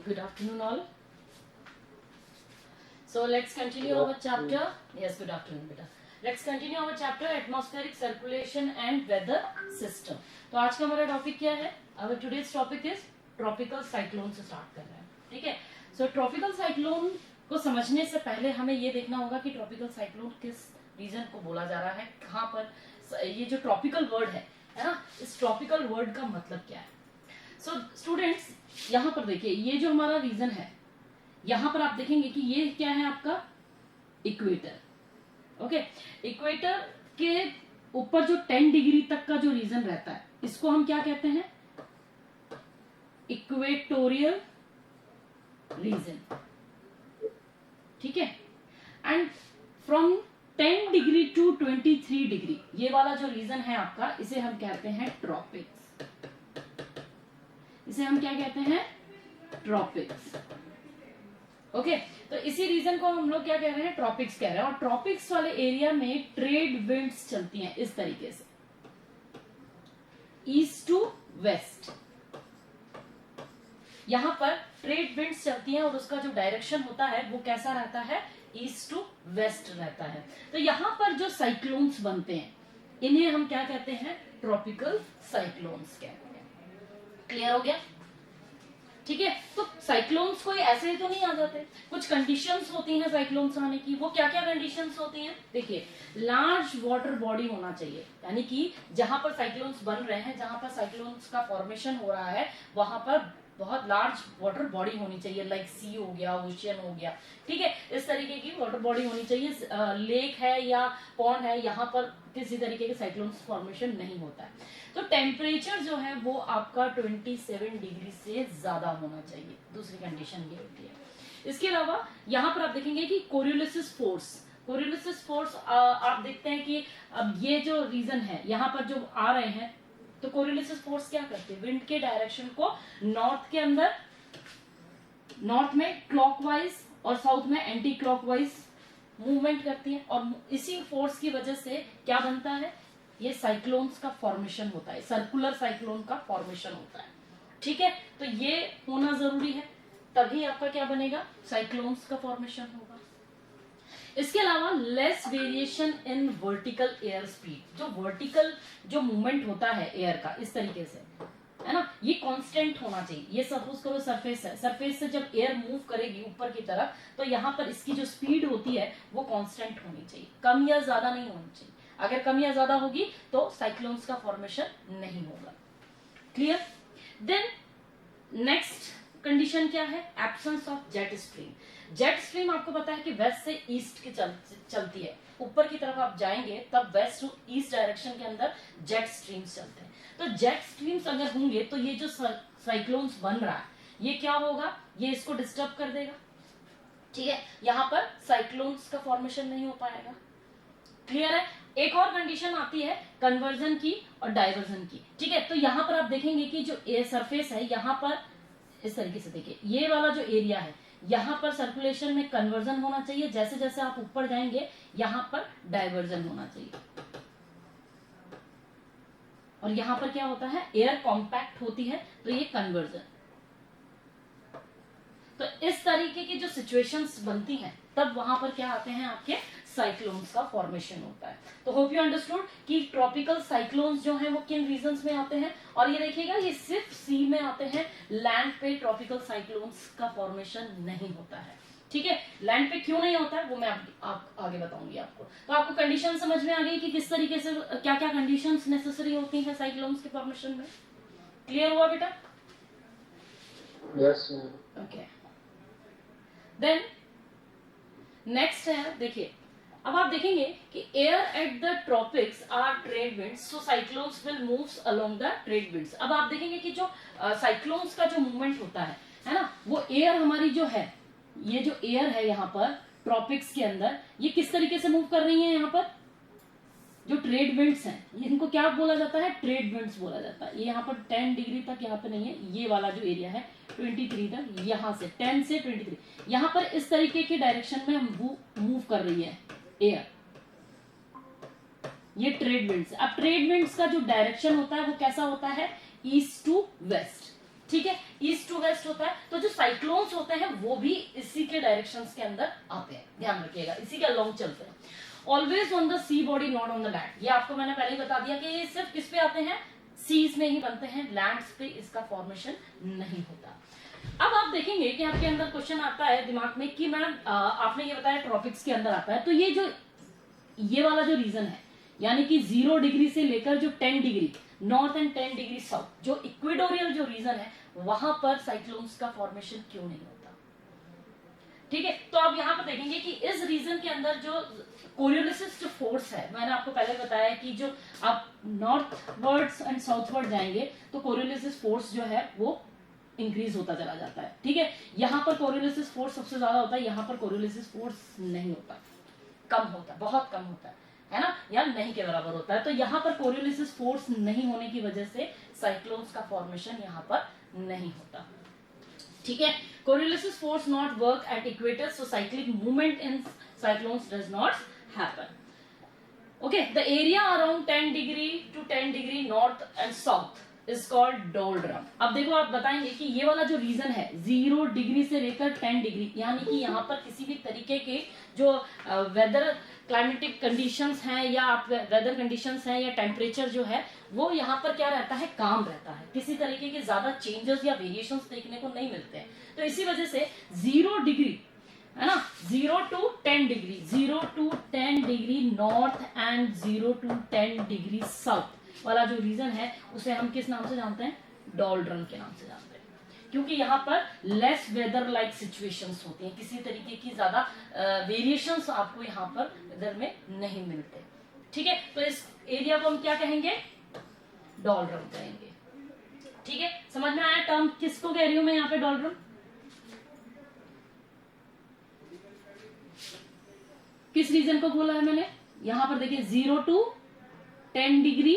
Good afternoon all. So let's continue our chapter. Yes, good afternoon beta. Let's continue our chapter atmospheric circulation and weather system. तो आज का हमारा topic क्या है? Our today's topic is tropical cyclone से start कर रहे हैं. ठीक है. So tropical cyclone को समझने से पहले हमें ये देखना होगा कि tropical cyclone किस रीजन को बोला जा रहा है, कहाँ पर ये जो ट्रॉपिकल वर्ड है ना, इस ट्रॉपिकल वर्ड का मतलब क्या है. सो स्टूडेंट्स यहाँ पर देखिए, ये जो हमारा रीजन है, यहाँ पर आप देखेंगे कि ये क्या है आपका इक्वेटर. ओके, इक्वेटर के ऊपर जो 10 डिग्री तक का जो रीजन रहता है, इसको हम क्या कहते हैं? Equatorial region. ठीक है. And from 10 degree to 23 degree, ये वाला जो रीजन है आपका, इसे हम कहते हैं ट्रॉपिक्स. इसे हम क्या कहते हैं? ट्रॉपिक्स. ओके, तो इसी रीजन को हम लोग क्या कह रहे हैं? ट्रॉपिक्स कह रहे हैं. और ट्रॉपिक्स वाले एरिया में ट्रेड विंड्स चलती हैं इस तरीके से, ईस्ट टू वेस्ट. यहां पर ट्रेड विंड्स चलती हैं और उसका जो डायरेक्शन होता है वो कैसा रहता है? ईस्ट टू वेस्ट रहता है. तो यहां पर जो साइक्लोन्स बनते हैं, इन्हें हम क्या कहते हैं? ट्रॉपिकल साइक्लोन्स कहते हैं. क्लियर हो गया? ठीक है. तो साइक्लोन्स कोई ऐसे ही तो नहीं आ जाते, कुछ कंडीशंस होती हैं साइक्लोन्स आने की. वो क्या क्या कंडीशंस होती हैं? देखिए, लार्ज वाटर बॉडी होना चाहिए, यानी कि जहां पर साइक्लोन्स बन रहे हैं, जहां पर साइक्लोन्स का फॉर्मेशन हो रहा है, वहां पर बहुत लार्ज वाटर बॉडी होनी चाहिए. लाइक सी हो गया, ओशियन हो गया. ठीक है, इस तरीके की वाटर बॉडी होनी चाहिए. लेक है या पॉन्ड है, यहाँ पर किसी तरीके के साइक्लोन्स फॉर्मेशन नहीं होता है. तो टेम्परेचर जो है वो आपका 27 डिग्री से ज्यादा होना चाहिए. दूसरी कंडीशन ये होती है. इसके अलावा यहाँ पर आप देखेंगे कि कोरियोलिसिस फोर्स आप देखते हैं कि अब ये जो रीजन है, यहाँ पर जो आ रहे हैं, तो कोरियोलिसिस फोर्स क्या करते हैं? विंड के डायरेक्शन को नॉर्थ के अंदर, नॉर्थ में क्लॉकवाइज और साउथ में एंटी क्लॉकवाइज मूवमेंट करती है. और इसी फोर्स की वजह से क्या बनता है? ये साइक्लोन्स का फॉर्मेशन होता है, सर्कुलर साइक्लोन का फॉर्मेशन होता है. ठीक है, तो ये होना जरूरी है, तभी आपका क्या बनेगा? साइक्लोन्स का फॉर्मेशन होगा. इसके अलावा less variation in vertical air speed. जो वर्टिकल जो मूवमेंट होता है एयर का, इस तरीके से है ना, ये कांस्टेंट होना चाहिए. ये सपोज करो सरफेस है, सरफेस से जब एयर मूव करेगी ऊपर की तरफ, तो यहाँ पर इसकी जो स्पीड होती है वो कांस्टेंट होनी चाहिए, कम या ज्यादा नहीं होनी चाहिए. अगर कम या ज्यादा होगी तो साइक्लोन्स का फॉर्मेशन नहीं होगा. क्लियर? देन नेक्स्ट कंडीशन क्या है? Absence of jet stream. Jet stream आपको पता है कि वेस्ट से ईस्ट की चलती है. ऊपर की तरफ आप जाएंगे तब वेस्ट टू ईस्ट डायरेक्शन के अंदर जेट स्ट्रीम्स चलते हैं. तो जेट स्ट्रीम्स अगर होंगे तो ये जो साइक्लोन्स बन रहा है, ये क्या होगा? ये इसको डिस्टर्ब कर देगा. ठीक है, यहाँ पर साइक्लोन्स का फॉर्मेशन नहीं हो पाएगा. क्लियर है? एक और कंडीशन आती है कन्वर्जन की और डाइवर्जन की. ठीक है, तो यहाँ पर आप देखेंगे कि जो एयर सरफेस है, यहाँ पर इस तरीके से देखिए, ये वाला जो एरिया है, यहाँ पर सर्कुलेशन में कन्वर्जन होना चाहिए. जैसे जैसे आप ऊपर जाएंगे, यहाँ पर डाइवर्जन होना चाहिए. और यहाँ पर क्या होता है? एयर कॉम्पैक्ट होती है, तो ये कन्वर्जन. तो इस तरीके की जो सिचुएशंस बनती हैं, तब वहां पर क्या आते हैं? आपके साइक्लोन्स का फॉर्मेशन होता है. तो होप यू अंडरस्टूड कि ट्रॉपिकल साइक्लोन्स जो हैं वो किन रीजंस में आते हैं. और ये देखिएगा, ये सिर्फ सी में आते हैं, लैंड पे ट्रॉपिकल साइक्लोन्स का फॉर्मेशन नहीं होता है. ठीक है, लैंड पे क्यों नहीं होता है वो मैं आप आगे बताऊंगी आपको. तो आपको कंडीशन समझ में आ गई कि किस तरीके से क्या क्या कंडीशंस नेसेसरी होती हैं साइक्लोन्स के फॉर्मेशन में. क्लियर हुआ बेटा? यस. ओके. देन नेक्स्ट है, देखिए, अब आप देखेंगे कि air at the tropics are trade winds, so cyclones will moves along the trade winds. अब आप देखेंगे कि जो साइक्लोन्स का जो मूवमेंट होता है ना, वो एयर हमारी जो है, ये जो एयर है यहाँ पर ट्रॉपिक्स के अंदर, ये किस तरीके से मूव कर रही है? यहाँ पर जो ट्रेड विंड्स हैं, इनको क्या बोला जाता है? ट्रेड विंड्स बोला जाता है. ये यहाँ पर 10 डिग्री तक यहाँ पे नहीं है, ये वाला जो एरिया है 23 तक, यहाँ से 10 से 23, यहाँ पर इस तरीके के डायरेक्शन में मूव कर रही है एयर. ये ट्रेड विंड्स. अब ट्रेड विंड्स का जो डायरेक्शन होता है वो कैसा होता है? East to west. ठीक है, ईस्ट टू वेस्ट होता है। तो जो साइक्लोन्स होते हैं वो भी इसी के डायरेक्शंस के अंदर आते हैं, ध्यान रखिएगा, इसी के अलोंग चलते हैं। Always on the sea body, not on the land. ये आपको मैंने पहले ही बता दिया कि ये सिर्फ किस पे आते हैं, सीज में ही बनते हैं, लैंड्स पे इसका फॉर्मेशन नहीं होता। अब आप देखेंगे कि आपके अंदर क्वेश्चन आता है दिमाग में कि मैडम आपने ये बताया ट्रॉपिक्स के अंदर आता है, तो ये वाला जो रीजन है, यानी कि 0 डिग्री से लेकर जो 10 degree north and 10 degree south, जो इक्वेटोरियल जो रीजन है, वहां पर साइक्लोन्स का फॉर्मेशन क्यों नहीं होता। ठीक है, तो आप यहां पर देखेंगे कि इस रीजन के अंदर जो कोरियोलिसिस जो फोर्स है, मैंने आपको पहले बताया कि जो आप north words and south word जाएंगे तो कोरियोलिसिस फोर्स जो है वो इंक्रीज होता चला जाता है। ठीक है, यहां पर कोरियोलिसिस फोर्स सबसे ज्यादा होता है, यहां पर कोरियोलिसिस फोर्स नहीं होता, कम होता है, बहुत कम होता है ना, या नहीं के बराबर होता है। तो यहाँ पर कोरियोलिसिस फोर्स नहीं होने की वजह से साइक्लोन्स का फॉर्मेशन यहाँ पर नहीं होता। ठीक है, Coriolis force not work at equator, so cyclic movement in cyclones does not happen. Okay, the area around 10 degree to 10 degree north and south is called doldrum. अब देखो, आप बताएंगे कि ये वाला जो रीजन है 0 डिग्री से लेकर 10 डिग्री, यानी कि यहाँ पर किसी भी तरीके के जो वेदर क्लाइमेटिक कंडीशंस हैं या वेदर कंडीशंस हैं या टेम्परेचर जो है वो यहाँ पर क्या रहता है, काम रहता है, किसी तरीके के ज्यादा चेंजेस या वेरिएशंस देखने को नहीं मिलते हैं। तो इसी वजह से 0 डिग्री है ना, 0 to 10 degree, 0 to 10 degree north and 0 to 10 degree south वाला जो रीजन है उसे हम किस नाम से जानते हैं, डोल्ड्रम के नाम से जानते हैं, क्योंकि यहाँ पर लेस वेदर लाइक सिचुएशंस होती हैं, किसी तरीके की ज्यादा वेरिएशंस आपको यहाँ पर वेदर में नहीं मिलते। ठीक है, तो इस एरिया को हम क्या कहेंगे, डोल्ड्रम कहेंगे। ठीक है, समझ में आया टर्म किसको कह रही हूं मैं यहाँ पे, डोल्ड्रम किस रीजन को बोला है मैंने, यहां पर देखिए 0 to 10 degree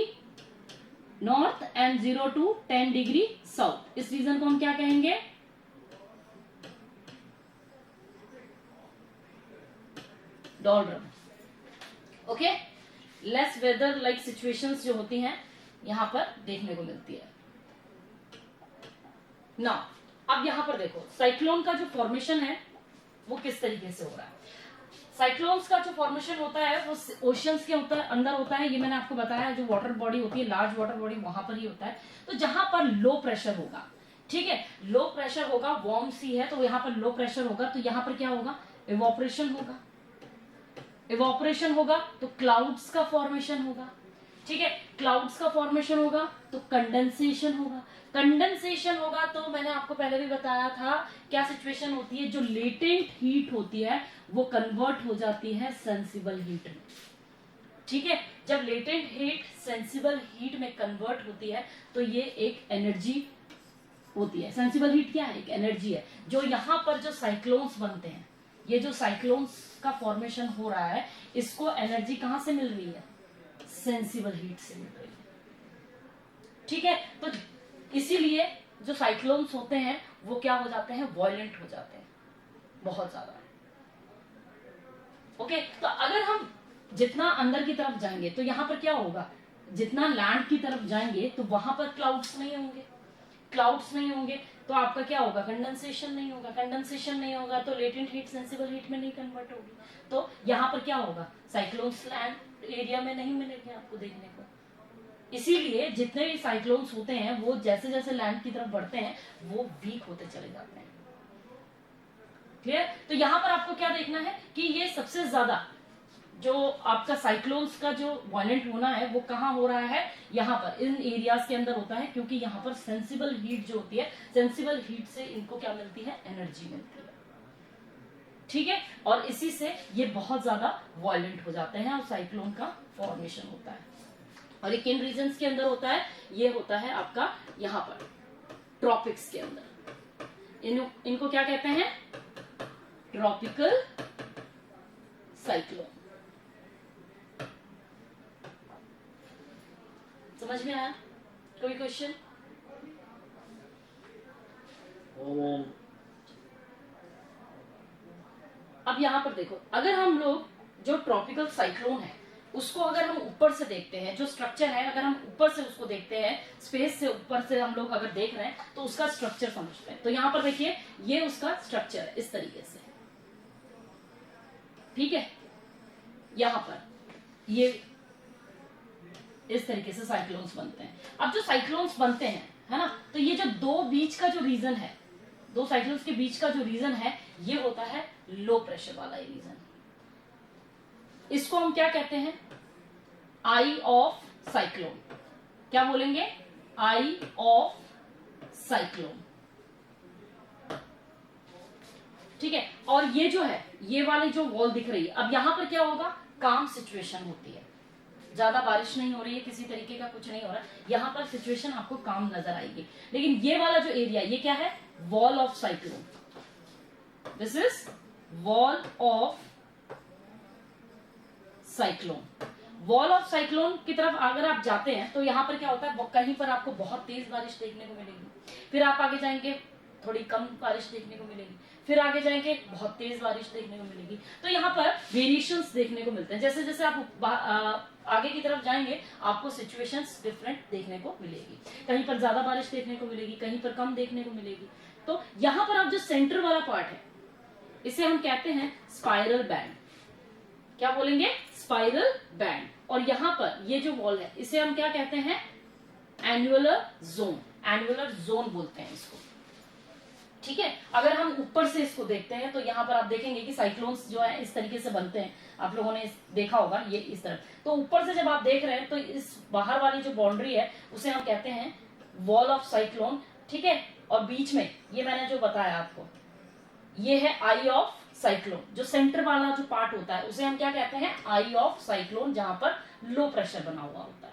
north and 0 to 10 degree south, इस रीजन को हम क्या कहेंगे, doldrum. Okay, less weather like situations जो होती हैं यहां पर देखने को मिलती है ना। अब यहां पर देखो साइक्लोन का जो फॉर्मेशन है वो किस तरीके से हो रहा है। साइक्लोन्स का जो फॉर्मेशन होता है वो ओशियंस के अंदर होता है, ये मैंने आपको बताया, जो वाटर बॉडी होती है, लार्ज वाटर बॉडी, वहां पर ही होता है। तो जहां पर लो प्रेशर होगा, ठीक है, लो प्रेशर होगा, वार्म सी है तो यहाँ पर लो प्रेशर होगा, तो यहाँ पर क्या होगा, इवोपरेशन होगा, इवोपरेशन होगा तो क्लाउड्स का फॉर्मेशन होगा। ठीक है, क्लाउड्स का फॉर्मेशन होगा तो कंडेंसेशन होगा, कंडेंसेशन होगा तो मैंने आपको पहले भी बताया था क्या सिचुएशन होती है, जो लेटेंट हीट होती है वो कन्वर्ट हो जाती है सेंसिबल हीट में। ठीक है, जब लेटेंट हीट सेंसिबल हीट में कन्वर्ट होती है तो ये एक एनर्जी होती है। सेंसिबल हीट क्या है, एक एनर्जी है। जो यहाँ पर जो साइक्लोन्स बनते हैं, ये जो साइक्लोन्स का फॉर्मेशन हो रहा है, इसको एनर्जी कहां से मिल रही है, सेंसिबल हीट से मिल रही है। ठीक है, तो इसीलिए जो साइक्लोन्स होते हैं वो क्या हो जाते हैं, वॉयलेंट हो जाते हैं बहुत ज्यादा। ओके, तो अगर हम जितना अंदर की तरफ जाएंगे तो यहां पर क्या होगा, जितना लैंड की तरफ जाएंगे तो वहां पर क्लाउड्स नहीं होंगे, क्लाउड्स नहीं होंगे तो आपका क्या होगा, कंडेंसेशन नहीं होगा, कंडेंसेशन नहीं होगा तो लेटेंट हीट सेंसिबल हीट में नहीं कन्वर्ट होगी, तो यहाँ पर क्या होगा, साइक्लोन्स लैंड एरिया में नहीं मिलेंगे आपको देखने को। इसीलिए जितने भी साइक्लोन्स होते हैं वो जैसे जैसे लैंड की तरफ बढ़ते हैं वो वीक होते चले जाते हैं। क्लियर, तो यहाँ पर आपको क्या देखना है कि ये सबसे ज्यादा जो आपका साइक्लोन्स का जो वायलेंट होना है वो कहाँ हो रहा है, यहाँ पर इन एरियाज के अंदर होता है, क्योंकि यहाँ पर सेंसिबल हीट जो होती है, सेंसिबल हीट से इनको क्या मिलती है, एनर्जी मिलती है। ठीक है, और इसी से ये बहुत ज्यादा वायलेंट हो जाते हैं और साइक्लोन का फॉर्मेशन होता है। और ये किन रीजन्स के अंदर होता है, ये होता है आपका यहाँ पर ट्रॉपिक्स के अंदर। इनको क्या कहते हैं, ट्रॉपिकल साइक्लोन। समझ में आया, कोई क्वेश्चन? अब यहां पर देखो, अगर हम लोग जो ट्रॉपिकल साइक्लोन है उसको अगर हम ऊपर से देखते हैं, जो स्ट्रक्चर है अगर हम ऊपर से उसको देखते हैं, स्पेस से ऊपर से हम लोग अगर देख रहे हैं तो उसका स्ट्रक्चर समझते हैं। तो यहां पर देखिए ये उसका स्ट्रक्चर है इस तरीके से, ठीक है। यहां पर ये इस तरीके से साइक्लोन्स बनते हैं। अब जो साइक्लोन्स बनते हैं, है ना, तो ये जो दो बीच का जो रीजन है, दो साइक्लोन्स के बीच का जो रीजन है, ये होता है लो प्रेशर वाला रीजन। इसको हम क्या कहते हैं? आई ऑफ साइक्लोन। क्या बोलेंगे? आई ऑफ साइक्लोन, ठीक है। और ये जो है, ये वाली जो वॉल दिख रही है, अब यहां पर क्या होगा? काम सिचुएशन होती है, ज्यादा बारिश नहीं हो रही है, किसी तरीके का कुछ नहीं हो रहा है, यहां पर सिचुएशन आपको काम नजर आएगी। लेकिन ये वाला जो एरिया, ये क्या है? Wall of cyclone. This is wall of cyclone. Wall of cyclone की तरफ अगर आप जाते हैं तो यहां पर क्या होता है? कहीं पर आपको बहुत तेज बारिश देखने को मिलेगी, फिर आप आगे जाएंगे थोड़ी कम बारिश देखने को मिलेगी, फिर आगे जाएंगे बहुत तेज बारिश देखने को मिलेगी। तो यहाँ पर वेरिएशंस देखने को मिलते हैं। जैसे जैसे आप आगे की तरफ जाएंगे आपको सिचुएशंस डिफरेंट देखने को मिलेगी, कहीं पर ज्यादा बारिश देखने को मिलेगी, कहीं पर कम देखने को मिलेगी। तो यहाँ पर आप जो सेंटर वाला पार्ट है, इसे हम कहते हैं स्पाइरल बैंड। क्या बोलेंगे? Spiral band. और यहाँ पर ये जो वॉल है, इसे हम क्या कहते हैं? Annular zone. एन्युलर जोन बोलते हैं इसको, ठीक है। अगर हम ऊपर से इसको देखते हैं तो यहाँ पर आप देखेंगे कि साइक्लोन्स जो है इस तरीके से बनते हैं, आप लोगों ने देखा होगा ये इस तरह। तो ऊपर से जब आप देख रहे हैं तो इस बाहर वाली जो बाउंड्री है उसे हम कहते हैं वॉल ऑफ साइक्लोन, ठीक है। और बीच में ये मैंने जो बताया आपको, ये है आई ऑफ साइक्लोन। जो सेंटर वाला जो पार्ट होता है उसे हम क्या कहते हैं? आई ऑफ साइक्लोन, जहां पर लो प्रेशर बना हुआ होता है।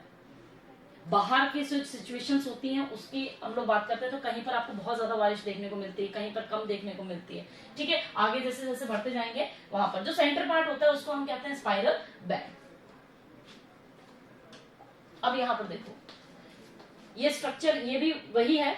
बाहर की जो सिचुएशंस होती हैं उसकी हम लोग बात करते हैं, तो कहीं पर आपको बहुत ज्यादा बारिश देखने को मिलती है, कहीं पर कम देखने को मिलती है, ठीक है। आगे जैसे जैसे बढ़ते जाएंगे वहां पर जो सेंटर पार्ट होता है उसको हम कहते हैं स्पाइरल बैंड। अब यहां पर देखो ये स्ट्रक्चर, ये भी वही है।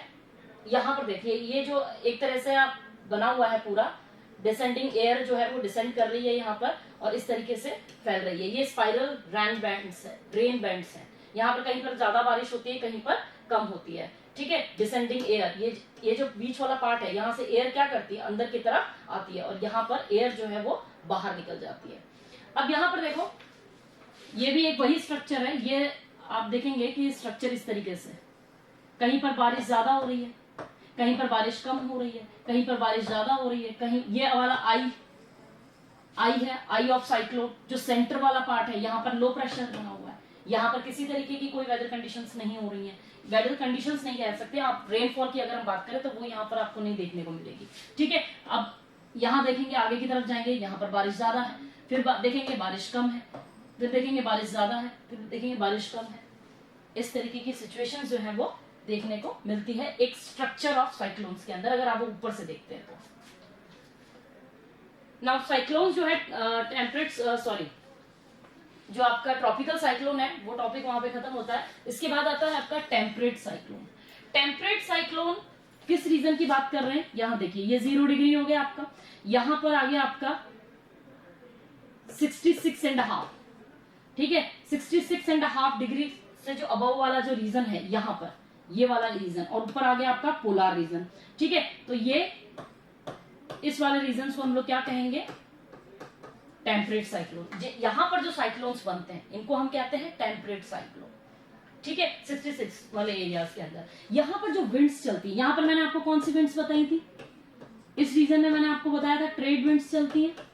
यहां पर देखिए ये जो एक तरह से आप बना हुआ है पूरा, डिसेंडिंग एयर जो है वो डिसेंड कर रही है यहाँ पर और इस तरीके से फैल रही है। ये स्पाइरल रेन बैंड्स है, रेन बैंड्स है। यहाँ पर कहीं पर ज्यादा बारिश होती है, कहीं पर कम होती है, ठीक है। डिसेंडिंग एयर, ये जो बीच वाला पार्ट है, यहाँ से एयर क्या करती है? अंदर की तरफ आती है और यहाँ पर एयर जो है वो बाहर निकल जाती है। अब यहाँ पर देखो ये भी एक वही स्ट्रक्चर है। ये आप देखेंगे कि स्ट्रक्चर इस तरीके से, कहीं पर बारिश ज्यादा हो रही है, कहीं पर बारिश कम हो रही है, कहीं पर बारिश ज्यादा हो रही है, कहीं ये वाला आई है, आई ऑफ साइक्लोन। जो सेंटर वाला पार्ट है यहाँ पर लो प्रेशर बना हुआ है, यहाँ पर किसी तरीके की कोई वेदर कंडीशंस नहीं हो रही है। वेदर कंडीशंस नहीं कह सकते आप, रेनफॉल की अगर हम बात करें तो वो यहाँ पर आपको नहीं देखने को मिलेगी, ठीक है। अब यहाँ देखेंगे, आगे की तरफ जाएंगे, यहाँ पर बारिश ज्यादा है, फिर देखेंगे बारिश कम है, फिर देखेंगे बारिश ज्यादा है, फिर देखेंगे बारिश कम है। इस तरीके की सिचुएशन जो है वो देखने को मिलती है एक स्ट्रक्चर ऑफ साइक्लोन्स के अंदर, अगर आप वो ऊपर से देखते हैं तो। नाउ साइक्लोन जो है टेम्परेट जो आपका ट्रॉपिकल साइक्लोन है वो टॉपिक वहां पे खत्म होता है। इसके बाद आता है आपका टेम्परेट साइक्लोन। टेम्परेट साइक्लोन किस रीजन की बात कर रहे हैं? यहां देखिए ये 0 डिग्री हो गया आपका, यहां पर आ गया आपका 66.5, ठीक है। 66.5 डिग्री से जो अबव वाला जो रीजन है यहाँ पर, ये वाला रीजन, और ऊपर आ गया आपका पोलर रीजन, ठीक है। तो ये इस वाले रीजन को हम लोग क्या कहेंगे? Temperate cyclone. यहाँ पर जो साइक्लोन्स बनते हैं इनको हम कहते हैं टेम्परेट साइक्लोन, ठीक है। 66 वाले एरियाज के अंदर यहाँ पर जो विंड्स चलती है, यहाँ पर मैंने आपको कौन सी विंड्स बताई थी? इस रीजन में मैंने आपको बताया था ट्रेड विंड्स चलती है,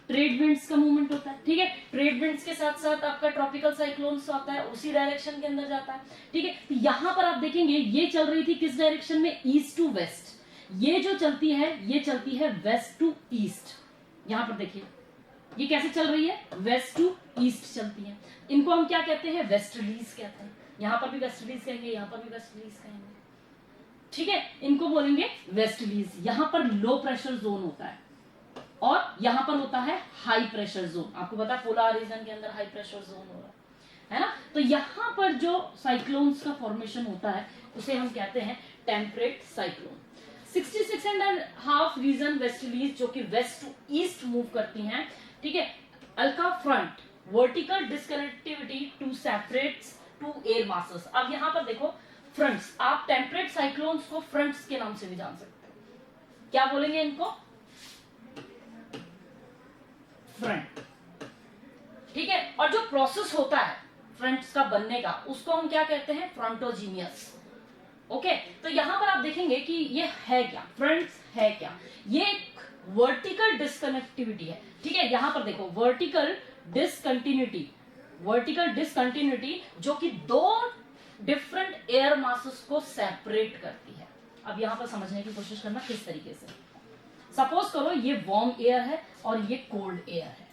ट्रेड विंड्स का मूवमेंट होता है, ठीक है। ट्रेड विंड्स के साथ साथ आपका ट्रॉपिकल साइक्लोन्स आता है, उसी डायरेक्शन के अंदर जाता है, ठीक है। तो यहाँ पर आप देखेंगे ये चल रही थी किस डायरेक्शन में? East to west. ये जो चलती है ये चलती है वेस्ट टू ईस्ट। यहाँ पर देखिए ये कैसे चल रही है? वेस्ट टू ईस्ट चलती है। इनको हम क्या कहते हैं? वेस्टर्लीज कहते हैं। यहाँ पर भी वेस्टर्लीज कहेंगे, यहाँ पर भी वेस्टर्लीज कहेंगे, ठीक है। इनको बोलेंगे वेस्टर्लीज। यहाँ पर लो प्रेशर जोन होता है और यहाँ पर होता है हाई प्रेशर जोन। आपको पता है पोलर रीजन के अंदर हाई प्रेशर जोन हो रहा है ना। तो यहाँ पर जो साइक्लोन्स का फॉर्मेशन होता है उसे हम कहते हैं टेम्परेट साइक्लोन। 66.5 रीजन वेस्टर्लीज जो कि वेस्ट टू ईस्ट मूव करती हैं, ठीक है। अल्का front vertical discontinuity to separates two air masses. अब यहां पर देखो फ्रंट्स, आप टेम्परेट साइक्लोन्स को फ्रंट्स के नाम से भी जान सकते हो। क्या बोलेंगे इनको? फ्रंट। ठीक है, और जो प्रोसेस होता है फ्रंट्स का बनने का उसको हम क्या कहते हैं? फ्रंटोजीनियस। ओके, तो यहां पर आप देखेंगे कि ये है क्या, फ्रंट्स है क्या? ये एक वर्टिकल डिस्कनेक्टिविटी है। ठीक है, यहां पर देखो वर्टिकल डिसकंटिन्यूटी, वर्टिकल डिसकंटिन्यूटी जो कि दो डिफरेंट एयर मासेस को सेपरेट करती है। अब यहां पर समझने की कोशिश करना किस तरीके से। सपोज करो ये वार्म एयर है और ये कोल्ड एयर है,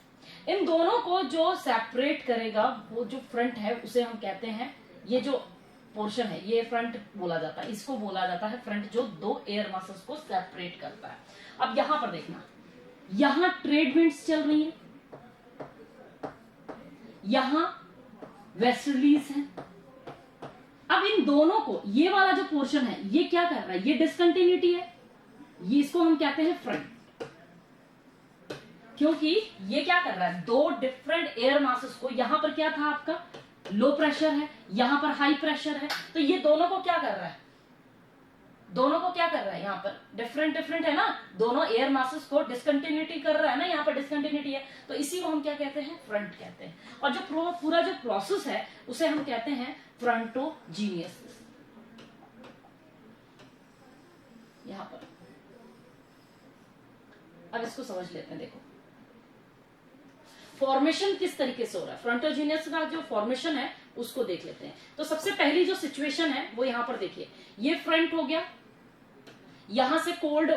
इन दोनों को जो सेपरेट करेगा वो जो फ्रंट है उसे हम कहते हैं, ये जो पोर्शन है ये फ्रंट बोला जाता है, इसको बोला जाता है फ्रंट, जो दो एयर मासेस को सेपरेट करता है। अब यहां पर देखना, यहां ट्रेड विंड्स चल रही है, यहां वेस्टर्लीज है। अब इन दोनों को, ये वाला जो पोर्शन है ये क्या कर रहा है? ये डिसकंटिन्यूटी है, ये इसको हम कहते हैं फ्रंट, क्योंकि ये क्या कर रहा है? दो डिफरेंट एयर मासेस को, यहां पर क्या था आपका? लो प्रेशर है, यहां पर हाई प्रेशर है, तो ये दोनों को क्या कर रहा है? दोनों को क्या कर रहा है? यहाँ पर डिफरेंट डिफरेंट है ना, दोनों एयर मासेस को डिसकंटिन्यूटी कर रहा है ना, यहाँ पर डिसकंटिन्यूटी है, तो इसी को हम क्या कहते हैं? फ्रंट कहते हैं। और जो पूरा जो प्रोसेस है उसे हम कहते हैं फ्रंटोजीनियस। यहां पर अब इसको समझ लेते हैं। देखो फॉर्मेशन किस तरीके से हो रहा है, फ्रंटोजीनियस का जो फॉर्मेशन है उसको देख लेते हैं। तो सबसे पहली जो सिचुएशन है वो यहां पर देखिए, ये फ्रंट हो गया, यहां से कोल्ड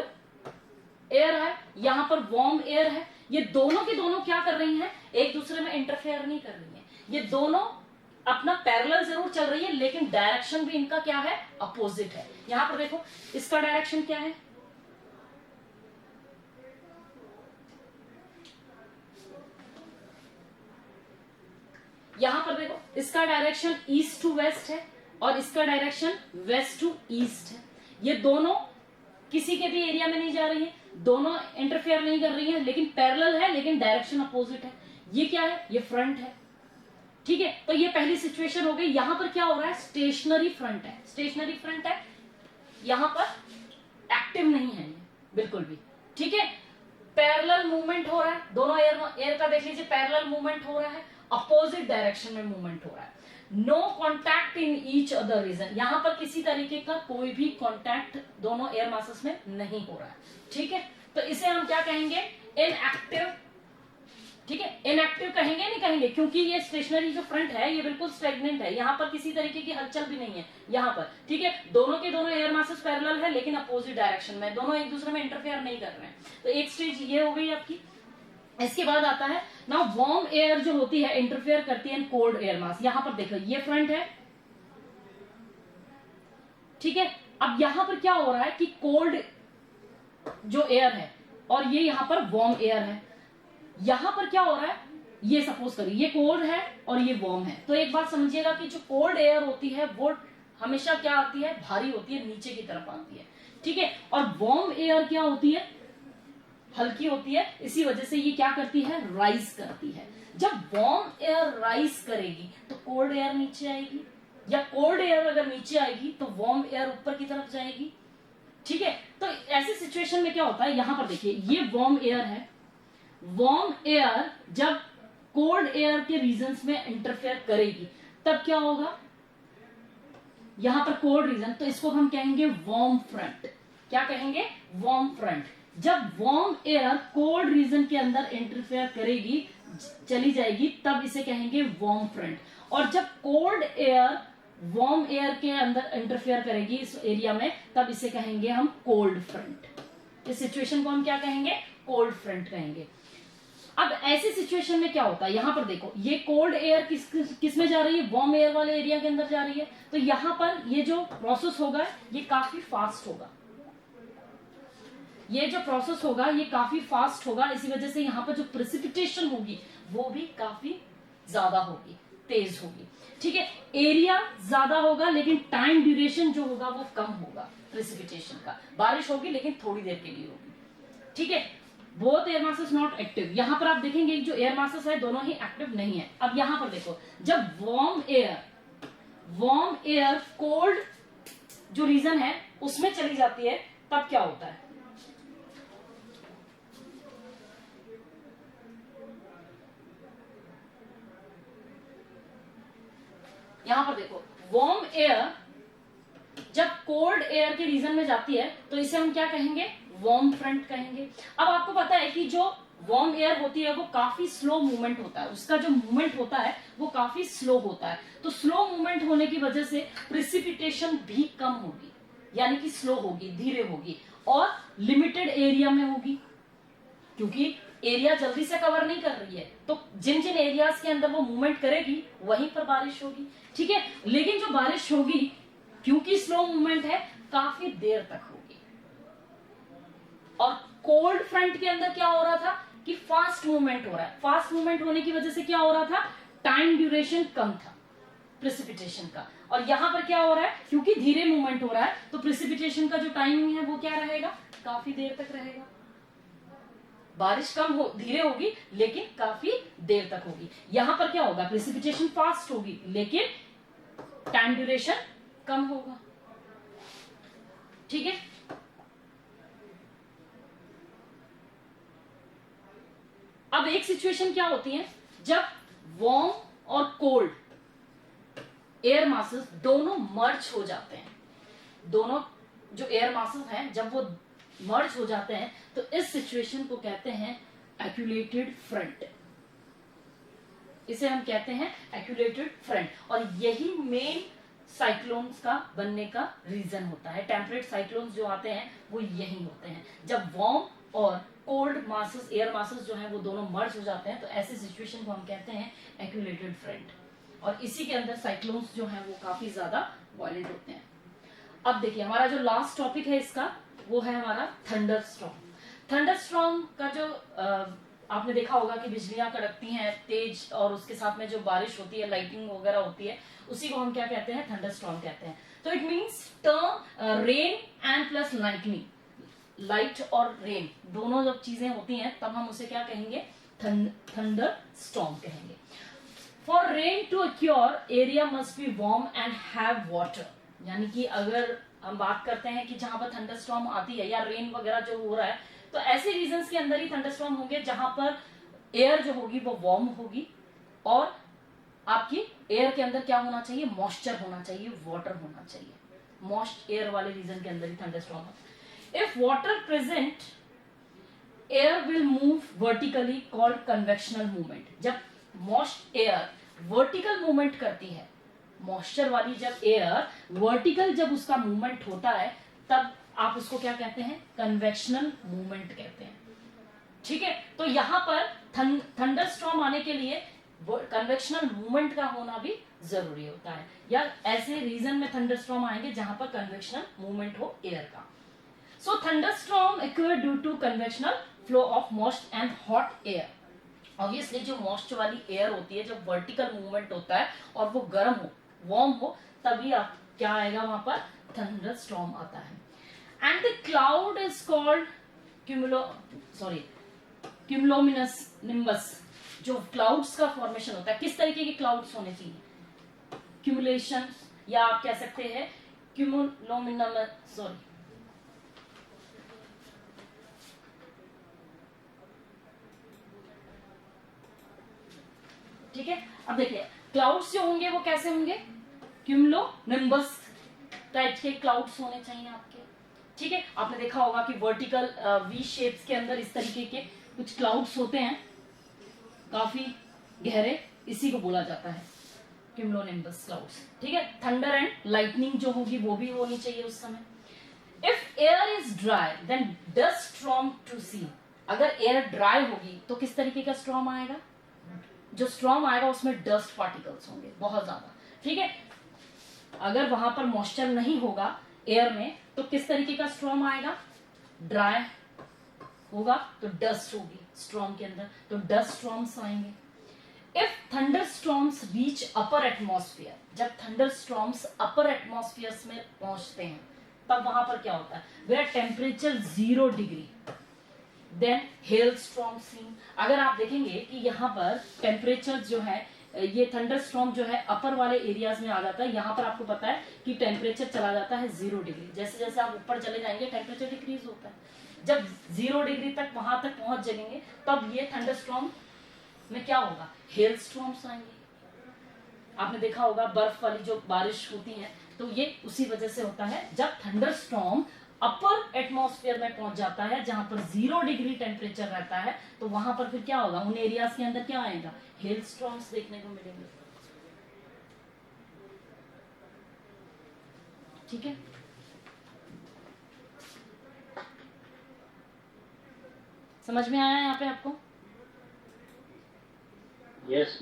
एयर है, यहां पर वार्म एयर है, ये दोनों की दोनों क्या कर रही हैं? एक दूसरे में इंटरफेयर नहीं कर रही हैं, ये दोनों अपना पैरेलल जरूर चल रही है लेकिन डायरेक्शन भी इनका क्या है? अपोजिट है। यहां पर देखो इसका डायरेक्शन क्या है? यहां पर देखो इसका डायरेक्शन ईस्ट टू वेस्ट है और इसका डायरेक्शन वेस्ट टू ईस्ट है। ये दोनों किसी के भी एरिया में नहीं जा रही है, दोनों इंटरफेयर नहीं कर रही है, लेकिन पैरेलल है लेकिन डायरेक्शन अपोजिट है। ये क्या है? ये फ्रंट है। ठीक है, तो ये पहली सिचुएशन हो गई। यहां पर क्या हो रहा है? स्टेशनरी फ्रंट है, स्टेशनरी फ्रंट है, यहां पर एक्टिव नहीं है बिल्कुल भी। ठीक है, पैरेलल मूवमेंट हो रहा है, दोनों एयर का देख लीजिए, पैरेलल मूवमेंट हो रहा है, अपोजिट डायरेक्शन में मूवमेंट हो रहा है। No contact in each other region, यहां पर किसी तरीके का कोई भी कॉन्टैक्ट दोनों एयर मासेस में नहीं हो रहा है। ठीक है, तो इसे हम क्या कहेंगे? इनएक्टिव। ठीक है, इनएक्टिव कहेंगे नहीं कहेंगे, क्योंकि ये स्टेशनरी जो फ्रंट है ये बिल्कुल स्टेगनेंट है, यहाँ पर किसी तरीके की हलचल भी नहीं है यहाँ पर। ठीक है, दोनों के दोनों एयर मासेस पैरेलल है लेकिन अपोजिट डायरेक्शन में, दोनों एक दूसरे में इंटरफेयर नहीं कर रहे हैं। तो एक स्टेज ये हो गई आपकी। इसके बाद आता है ना वार्म एयर जो होती है इंटरफेयर करती है कोल्ड एयर मास। यहां पर देखो ये फ्रंट है, ठीक है। अब यहां पर क्या हो रहा है कि कोल्ड जो एयर है और ये यहां पर वार्म एयर है। यहां पर क्या हो रहा है, ये सपोज करिए ये कोल्ड है और ये वार्म है, तो एक बात समझिएगा कि जो कोल्ड एयर होती है वो हमेशा क्या आती है? भारी होती है, नीचे की तरफ आती है। ठीक है, और वार्म एयर क्या होती है? हल्की होती है। इसी वजह से ये क्या करती है? राइज करती है। जब वार्म एयर राइज करेगी तो कोल्ड एयर नीचे आएगी, या कोल्ड एयर अगर नीचे आएगी तो वार्म एयर ऊपर की तरफ जाएगी। ठीक है, तो ऐसी सिचुएशन में क्या होता है? यहां पर देखिए ये वार्म एयर है, वार्म एयर जब कोल्ड एयर के रीजन्स में इंटरफेयर करेगी तब क्या होगा? यहां पर कोल्ड रीजन, तो इसको हम कहेंगे वार्म फ्रंट। क्या कहेंगे? Warm front. जब वार्म एयर कोल्ड रीजन के अंदर इंटरफेयर करेगी, चली जाएगी, तब इसे कहेंगे वार्म फ्रंट। और जब कोल्ड एयर वार्म एयर के अंदर इंटरफेयर करेगी इस एरिया में, तब इसे कहेंगे हम कोल्ड फ्रंट। इस सिचुएशन को हम क्या कहेंगे? कोल्ड फ्रंट कहेंगे। अब ऐसी सिचुएशन में क्या होता है? यहां पर देखो ये कोल्ड एयर किस में जा रही है? वार्म एयर वाले एरिया के अंदर जा रही है। तो यहां पर ये जो प्रोसेस होगा ये काफी फास्ट होगा, ये जो प्रोसेस होगा ये काफी फास्ट होगा। इसी वजह से यहाँ पर जो प्रेसिपिटेशन होगी वो भी काफी ज्यादा होगी, तेज होगी। ठीक है, एरिया ज्यादा होगा लेकिन टाइम ड्यूरेशन जो होगा वो कम होगा प्रेसिपिटेशन का। बारिश होगी लेकिन थोड़ी देर के लिए होगी। ठीक है, both air masses not active. यहां पर आप देखेंगे जो एयर मासेस है दोनों ही एक्टिव नहीं है। अब यहां पर देखो, जब वार्म एयर कोल्ड जो रीजन है उसमें चली जाती है तब क्या होता है? यहां पर देखो, वार्म एयर जब कोल्ड एयर के रीजन में जाती है तो इसे हम क्या कहेंगे? वार्म फ्रंट कहेंगे। अब आपको पता है कि जो वार्म एयर होती है वो काफी स्लो मूवमेंट होता है, उसका जो मूवमेंट होता है वो काफी स्लो होता है। तो स्लो मूवमेंट होने की वजह से प्रिसिपिटेशन भी कम होगी, यानी कि स्लो होगी, धीरे होगी और लिमिटेड एरिया में होगी, क्योंकि एरिया जल्दी से कवर नहीं कर रही है। तो जिन जिन एरियाज के अंदर वो मूवमेंट करेगी वहीं पर बारिश होगी, ठीक है। लेकिन जो बारिश होगी क्योंकि स्लो मूवमेंट है काफी देर तक होगी। और कोल्ड फ्रंट के अंदर क्या हो रहा था कि फास्ट मूवमेंट हो रहा है। फास्ट मूवमेंट होने की वजह से क्या हो रहा था? टाइम ड्यूरेशन कम था प्रिसिपिटेशन का। और यहां पर क्या हो रहा है? क्योंकि धीरे मूवमेंट हो रहा है तो प्रिसिपिटेशन का जो टाइमिंग है वो क्या रहेगा? काफी देर तक रहेगा। बारिश धीरे होगी लेकिन काफी देर तक होगी। यहां पर क्या होगा? प्रिसिपिटेशन फास्ट होगी लेकिन टाइम ड्यूरेशन कम होगा, ठीक है। अब एक सिचुएशन क्या होती है, जब वार्म और कोल्ड एयर मासेस दोनों मर्ज हो जाते हैं। दोनों जो एयर मासेस हैं जब वो मर्ज हो जाते हैं तो इस सिचुएशन को कहते हैं एक्यूलेटेड फ्रंट। इसे हम कहते हैं एक्यूलेटेड फ्रंट। और यही मेन साइक्लोन्स का बनने का रीजन होता है। टेम्परेट साइक्लोन्स जो आते हैं वो यही होते हैं जब वार्म और कोल्ड मासेस, एयर मासेस जो हैं वो दोनों मर्ज हो जाते हैं। तो ऐसे सिचुएशन को हम कहते हैं एक्यूलेटेड फ्रंट। और इसी के अंदर साइक्लोन्स जो हैं वो काफी ज्यादा वायलेंट होते हैं। अब देखिए, हमारा जो लास्ट टॉपिक है इसका वो है हमारा थंडरस्टॉर्म। थंडरस्टॉर्म का जो आपने देखा होगा कि बिजलियां कड़कती हैं तेज और उसके साथ में जो बारिश होती है, लाइटिंग वगैरह होती है, उसी को हम क्या कहते हैं? थंडरस्टॉर्म कहते हैं। तो it means term rain and plus lightning. Light और रेन दोनों जब चीजें होती हैं तब हम उसे क्या कहेंगे? थंडरस्टॉर्म कहेंगे। For rain to occur area must be warm and have water. यानी कि अगर हम बात करते हैं कि जहां पर थंडरस्टॉर्म आती है या रेन वगैरह जो हो रहा है तो ऐसे रीजन्स के अंदर ही थंडरस्टॉर्म होंगे जहां पर एयर जो होगी वो वार्म होगी और आपकी एयर के अंदर क्या होना चाहिए? मॉइस्चर होना चाहिए, वाटर होना चाहिए। मॉइस्ट एयर वाले रीजन के अंदर ही थंडरस्टॉर्म होता है। If water present air will move vertically called convectional movement. जब मॉइस्ट एयर वर्टिकल मूवमेंट करती है, मॉइस्चर वाली जब एयर वर्टिकल जब उसका मूवमेंट होता है तब आप उसको क्या कहते हैं? कन्वेक्शनल मूवमेंट कहते हैं, ठीक है। तो यहां पर थंडरस्टॉर्म आने के लिए कन्वेक्शनल मूवमेंट का होना भी जरूरी होता है, या ऐसे रीजन में थंडरस्टॉर्म आएंगे जहां पर कन्वेक्शनल मूवमेंट हो एयर का। So thunderstorm occur due to convectional flow of moist and hot air. Obviously जो मॉइस्ट वाली एयर होती है, जब वर्टिकल मूवमेंट होता है और वो गर्म हो, वार्म हो, तभी आप क्या आएगा? वहां पर थंडरस्टॉर्म आता है। And the cloud is called cumulonimbus nimbus. जो क्लाउड्स का फॉर्मेशन होता है, किस तरीके के क्लाउड्स होने चाहिए? क्यूमुलेशन, या आप कह सकते हैं क्यूमुलोनिम्बस, ठीक है। अब देखिए, क्लाउड्स जो होंगे वो कैसे होंगे? क्यूमुलोनिम्बस टाइप के क्लाउड्स होने चाहिए आपके, ठीक है। आपने देखा होगा कि वर्टिकल वी शेप्स के अंदर इस तरीके के कुछ क्लाउड्स होते हैं, काफी गहरे, इसी को बोला जाता है क्यूमुलोनिम्बस क्लाउड्स, ठीक है। थंडर एंड लाइटनिंग जो होगी वो भी होनी चाहिए उस समय। If air is dry then dust storm to see. अगर एयर ड्राई होगी तो किस तरीके का स्टॉर्म आएगा? जो स्टॉर्म आएगा उसमें डस्ट पार्टिकल्स होंगे बहुत ज्यादा, ठीक है। अगर वहां पर मॉइस्चर नहीं होगा एयर में तो किस तरीके का स्टॉर्म आएगा? ड्राई होगा तो डस्ट होगी स्टॉर्म के अंदर, तो डस्ट स्टॉर्म्स आएंगे। If thunder storms reach upper atmosphere, जब थंडर स्टॉर्म्स अपर एटमॉस्फेयर में पहुंचते हैं तब वहां पर क्या होता है? Where temperature 0 degree, then hail storm seen. अगर आप देखेंगे कि यहाँ पर टेम्परेचर जो है, ये थंडर स्टॉर्म जो है अपर वाले एरियाज में आ जाता है। यहाँ पर आपको पता है कि टेम्परेचर चला जाता है 0 डिग्री। जैसे जैसे आप ऊपर चले जाएंगे टेम्परेचर डिक्रीज होता है। जब 0 डिग्री तक वहां तक पहुंच जाएंगे तब ये थंडर स्टॉर्म में क्या होगा, हेल स्टॉर्म्स आएंगे। आपने देखा होगा बर्फ वाली जो बारिश होती है, तो ये उसी वजह से होता है। जब थंडर स्टॉर्म अपर एटमॉस्फेयर में पहुंच जाता है जहां पर 0 डिग्री टेम्परेचर रहता है, तो वहां पर फिर क्या होगा, उन एरियाज के अंदर क्या आएगा, हेल स्टॉर्म्स देखने को मिलेंगे। ठीक है, समझ में आया यहाँ पे आपको? यस।